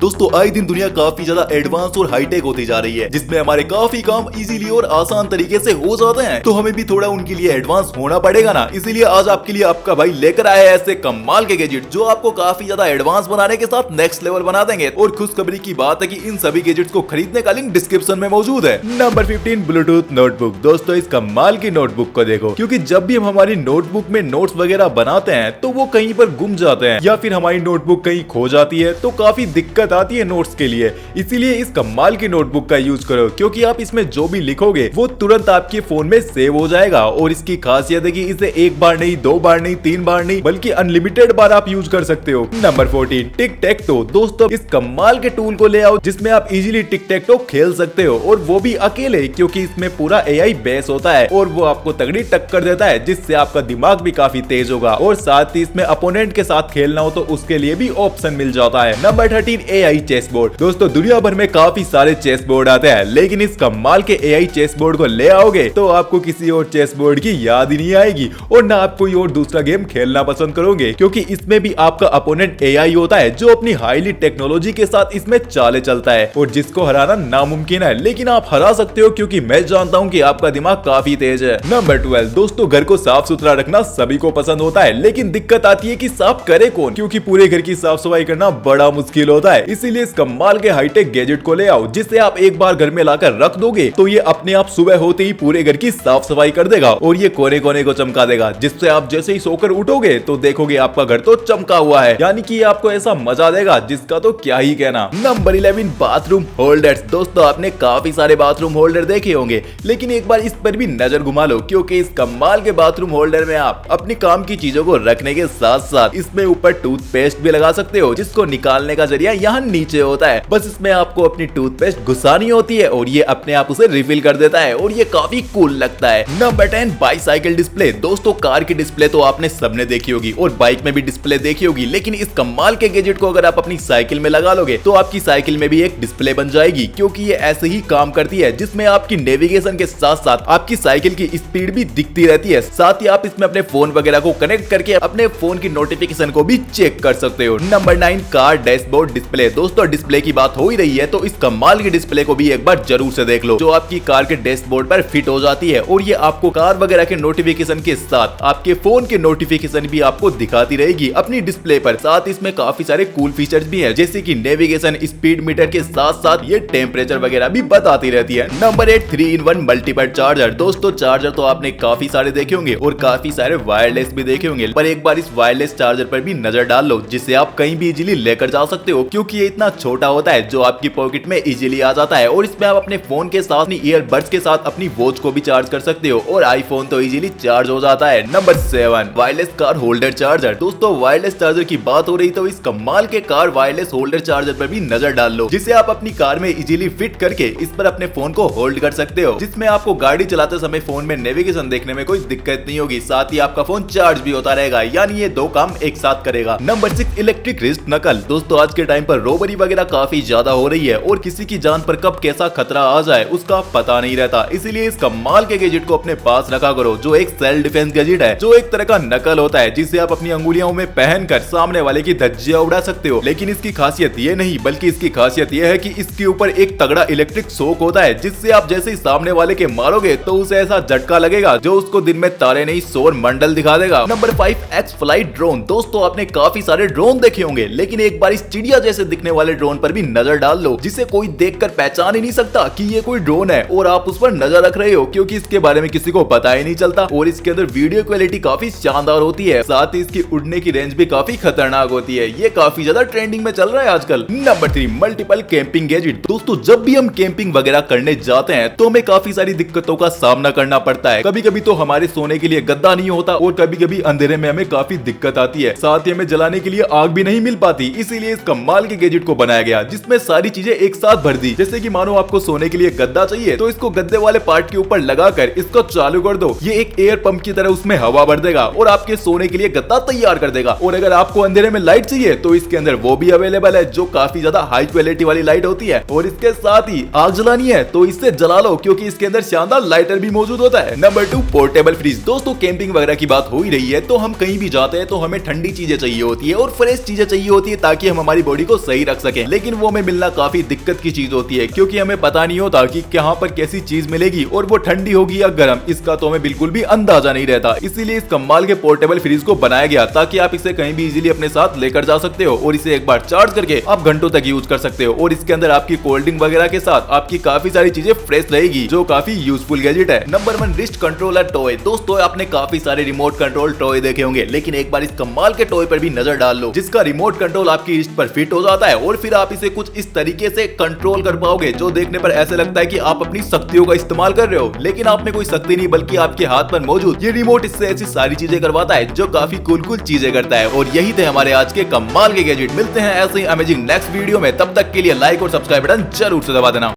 दोस्तों आए दिन दुनिया काफी ज्यादा एडवांस और हाईटेक होती जा रही है, जिसमें हमारे काफी काम इजीली और आसान तरीके से हो जाते हैं। तो हमें भी थोड़ा उनके लिए एडवांस होना पड़ेगा ना। इसीलिए आज आपके लिए आपका भाई लेकर आया है ऐसे कमाल के गैजेट जो आपको काफी ज्यादा एडवांस बनाने के साथ नेक्स्ट लेवल बना देंगे। और खुशखबरी की बात है कि इन सभी गैजेट्स को खरीदने का लिंक डिस्क्रिप्शन में मौजूद है। Number 15 Bluetooth notebook. दोस्तों इस कमाल की नोटबुक को देखो, क्योंकि जब भी हम हमारी नोटबुक में नोट्स वगैरह बनाते हैं तो वो कहीं पर गुम जाते हैं या फिर हमारी नोटबुक कहीं खो जाती है, तो काफी दिक्कत आती है नोट्स के लिए। इसीलिए इस कमाल की नोटबुक का यूज करो, क्योंकि आप इसमें जो भी लिखोगे वो तुरंत आपके फोन में सेव हो जाएगा। और इसकी खासियत है कि इसे एक बार नहीं, दो बार नहीं, तीन बार नहीं, बल्कि अनलिमिटेड बार आप यूज कर सकते हो। Number 14 tick tech to. दोस्तों इस कमाल के टूल को ले आओ जिसमें आप इजीली टिक टैक टो खेल सकते हो, और वो भी अकेले, क्योंकि इसमें पूरा एआई बेस होता है और वो आपको तगड़ी टक्कर देता है, जिससे आपका दिमाग भी काफी तेज होगा। और साथ ही इसमें अपोनेंट के साथ खेलना हो तो उसके लिए भी ऑप्शन मिल जाता है। Number 13 AI chess board. दोस्तों दुनिया भर में काफी सारे चेस बोर्ड आते हैं, लेकिन इस कमाल के एआई चेस बोर्ड को ले आओगे तो आपको किसी और चेस बोर्ड की याद ही नहीं आएगी, और ना आप कोई और दूसरा गेम खेलना पसंद करोगे, क्योंकि इसमें भी आपका अपोनेंट एआई होता है जो अपनी हाईली टेक्नोलॉजी के साथ इसमें चाले चलता है और जिसको हराना नामुमकिन है, लेकिन आप हरा सकते हो क्योंकि मैं जानता हूँ कि आपका दिमाग काफी तेज है। नंबर 12 दोस्तों घर को साफ सुथरा रखना सभी को पसंद होता है, लेकिन दिक्कत आती है कि साफ करे कौन, क्योंकि पूरे घर की साफ सफाई करना बड़ा मुश्किल होता है। इसीलिए इस कमाल के हाईटेक गैजेट को ले आओ, जिसे आप एक बार घर में लाकर रख दोगे तो ये अपने आप सुबह होते ही पूरे घर की साफ सफाई कर देगा और ये कोने कोने को चमका देगा, जिससे आप जैसे ही सोकर उठोगे तो देखोगे आपका घर तो चमका हुआ है। यानी कि आपको ऐसा मजा देगा जिसका तो क्या ही कहना। Number 11 bathroom holders. दोस्तों आपने काफी सारे बाथरूम होल्डर देखे होंगे, लेकिन एक बार इस पर भी नजर घुमा लो, क्योंकि इस कमाल के बाथरूम होल्डर में आप अपनी काम की चीजों को रखने के साथ साथ इसमें ऊपर टूथपेस्ट भी लगा सकते हो, जिसको निकालने का जरिया यहाँ नीचे होता है। बस इसमें आपको अपनी टूथपेस्ट घुसानी होती है और ये अपने आप उसे रिफिल कर देता है, और ये काफी कूल लगता है। Number 10 bicycle display. दोस्तों कार की डिस्प्ले तो आपने सबने देखी होगी और बाइक में भी डिस्प्ले देखी होगी, लेकिन इस कमाल के गैजेट को अगर आप अपनी साइकिल में लगा लोगे तो आपकी साइकिल में भी एक डिस्प्ले बन जाएगी, क्योंकि ये ऐसे ही काम करती है, जिसमें आपकी नेविगेशन के साथ साथ आपकी साइकिल की स्पीड भी दिखती रहती है। साथ ही आप इसमें अपने फोन वगैरह को कनेक्ट करके अपने फोन की नोटिफिकेशन को भी चेक कर सकते हो। Number 9 car dashboard display. दोस्तों डिस्प्ले की बात हो ही रही है तो इस कमाल की डिस्प्ले को भी एक बार जरूर से देख लो, जो आपकी कार के डैशबोर्ड पर फिट हो जाती है, और ये आपको कार वगैरह के नोटिफिकेशन के साथ आपके फोन के नोटिफिकेशन भी आपको दिखाती रहेगी अपनी डिस्प्ले पर। साथ इसमें काफी सारे कूल फीचर्स भी है, जैसे कि नेविगेशन, स्पीड मीटर के साथ साथ ये टेम्परेचर वगैरह भी बताती रहती है। Number 8 3-in-1 multiple charger. दोस्तों चार्जर तो आपने काफी सारे देखे होंगे और काफी सारे वायरलेस भी देखे होंगे, पर एक बार इस वायरलेस चार्जर पर भी नजर डाल लो, जिसे आप कहीं भी इजीली लेकर जा सकते हो, क्योंकि ये इतना छोटा होता है जो आपकी पॉकेट में इजीली आ जाता है। और इसमें आप अपने फोन के साथ, अपनी ईयरबड्स के साथ अपनी वॉच को भी चार्ज कर सकते हो, और आईफोन तो इजीली चार्ज हो जाता है। Number 7 wireless car holder charger. दोस्तों वायरलेस चार्जर की बात हो रही तो इस कमाल के कार वायरलेस होल्डर चार्जर पर भी नजर डाल लो, जिसे आप अपनी कार में इजीली फिट करके इस पर अपने फोन को होल्ड कर सकते हो, जिसमें आपको गाड़ी चलाते समय फोन में नेविगेशन देखने में कोई दिक्कत नहीं होगी। साथ ही आपका फोन चार्ज भी होता रहेगा, यानी ये दो काम एक साथ करेगा। नंबर 6 इलेक्ट्रिक रिस्ट नकल। दोस्तों आज के टाइम पर रोबरी वगैरह काफी ज्यादा हो रही है और किसी की जान पर कब कैसा खतरा आ जाए उसका पता नहीं रहता, इसीलिए इस कमाल के गैजेट को अपने पास रखा करो, जो एक सेल्फ डिफेंस गैजेट है, जो एक तरह का नकल होता है, जिसे आप अपनी अंगुलियों में पहनकर सामने वाले की धज्जियां उड़ा सकते हो। लेकिन इसकी खासियत ये नहीं, बल्कि इसकी खासियत ये है कि इसके ऊपर एक तगड़ा इलेक्ट्रिक शॉक होता है, जिससे आप जैसे ही सामने वाले के मारोगे तो उसे ऐसा झटका लगेगा जो उसको दिन में तारे नहीं सौर मंडल दिखा देगा। Number 5 x flight drone. दोस्तों आपने काफी सारे ड्रोन देखे होंगे, लेकिन एक बार इस चिड़िया जैसे दिखने वाले ड्रोन पर भी नजर डाल लो, जिसे कोई देखकर पहचान ही नहीं सकता कि ये कोई ड्रोन है, और आप उस पर नजर रख रहे हो, क्योंकि इसके बारे में किसी को पता ही नहीं चलता। और इसके अंदर वीडियो क्वालिटी काफी शानदार होती है, साथ ही इसकी उड़ने की रेंज भी काफी खतरनाक होती है। ये काफी ज्यादा ट्रेंडिंग में चल रहा है आजकल। Number 3 multiple camping gadget. दोस्तों जब भी हम कैंपिंग वगैरह करने जाते हैं तो हमें काफी सारी दिक्कतों का सामना करना पड़ता है। कभी कभी तो हमारे सोने के लिए गद्दा नहीं होता, और कभी कभी अंधेरे में हमें काफी दिक्कत आती है, साथ ही हमें जलाने के लिए आग भी नहीं मिल पाती। इसीलिए इस कमाल के गैजेट को बनाया गया, जिसमें सारी चीजें एक साथ भर दी। जैसे कि मानो आपको सोने के लिए गद्दा चाहिए तो इसको गद्दे वाले पार्ट के ऊपर लगाकर इसको चालू कर दो, ये एक एयर पंप की तरह उसमें हवा भर देगा और आपके सोने के लिए गद्दा तैयार कर देगा। और अगर आपको अंधेरे में लाइट चाहिए तो इसके अंदर वो भी अवेलेबल है, जो काफी ज्यादा हाई क्वालिटी वाली लाइट होती है। और इसके साथ ही आग जलानी है तो इससे जला लो, क्योंकि इसके अंदर शानदार लाइटर भी मौजूद होता है। Number 2 portable fridge. दोस्तों कैंपिंग वगैरह की बात हो ही रही है तो हम कहीं भी जाते हैं तो हमें ठंडी चीजें चाहिए होती है और फ्रेश चीजें चाहिए होती है ताकि हम हमारी बॉडी को सही रख सके, लेकिन वो हमें मिलना काफी दिक्कत की चीज होती है क्योंकि हमें पता नहीं होता कि कहाँ पर कैसी चीज मिलेगी और वो ठंडी होगी या गर्म, इसका तो हमें बिल्कुल भी अंदाजा नहीं रहता। इसीलिए इस कमाल के पोर्टेबल फ्रिज को बनाया गया ताकि आप इसे कहीं भी इजीली अपने साथ लेकर जा सकते हो और इसे एक बार चार्ज करके आप घंटों तक यूज कर सकते हो और इसके अंदर आपकी कोल्ड ड्रिंक वगैरह के साथ आपकी काफी सारी चीजें फ्रेश रहेगी, जो काफी यूजफुल गैजेट है। Number 1 wrist controller toy. दोस्तों आपने काफी सारे रिमोट कंट्रोल टॉय देखे होंगे, लेकिन एक बार इस कमाल के टॉय पर भी नजर डाल लो जिसका रिमोट कंट्रोल आपकी रिस्ट पर फिट हो जाता है और फिर आप इसे कुछ इस तरीके से कंट्रोल कर पाओगे जो देखने पर ऐसे लगता है कि आप अपनी शक्तियों का इस्तेमाल कर रहे हो, लेकिन आप में कोई शक्ति नहीं बल्कि आपके हाथ पर मौजूद ये रिमोट इससे ऐसी सारी चीजें करवाता है जो काफी कूल चीजें करता है। और यही थे हमारे आज के कमाल के गैजेट। मिलते हैं ऐसे ही अमेजिंग नेक्स्ट वीडियो में, तब तक के लिए लाइक और सब्सक्राइब बटन जरूर से दबा देना।